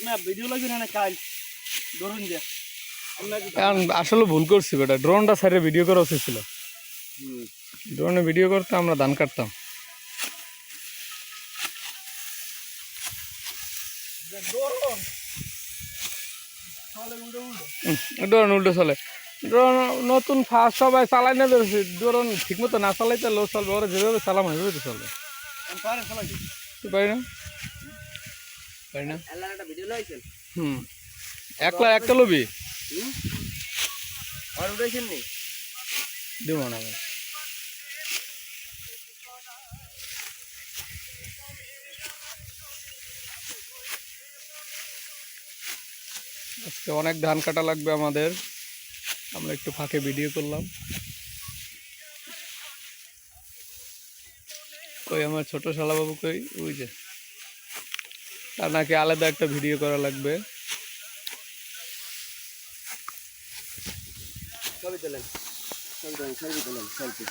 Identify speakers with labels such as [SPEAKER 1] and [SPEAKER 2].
[SPEAKER 1] না ভিডিও লাগবে না কাল ধরুন যে
[SPEAKER 2] আসলে ভুল করছি বেটা, ড্রোনটা সাইডে ভিডিও করা উচিত ছিল। ড্রোনে ভিডিও করতে আমরা ধান কাটতাম। ড্রোন উল্টো চলে, ড্রোন নতুন ফার্স্ট সবাই চালাই না বেরোছে, ড্রোন ঠিক মতো না চালাইতে লো চলবে, ওরা যেভাবে চালাম ওইভাবে তো চলবে। পারি না পারি না একলা একটা লবি দিব না ভাই। আজকে অনেক ধান কাটা লাগবে আমাদের, আমরা একটু ফাঁকে ভিডিও করলাম। কই আমার ছোট শালাবাবু কই? ওই যে, তার নাকি আলাদা একটা ভিডিও করা লাগবে।
[SPEAKER 1] ছবি তোলেন, ছবি তোলেন, ছবি তোলেন, সেলফি।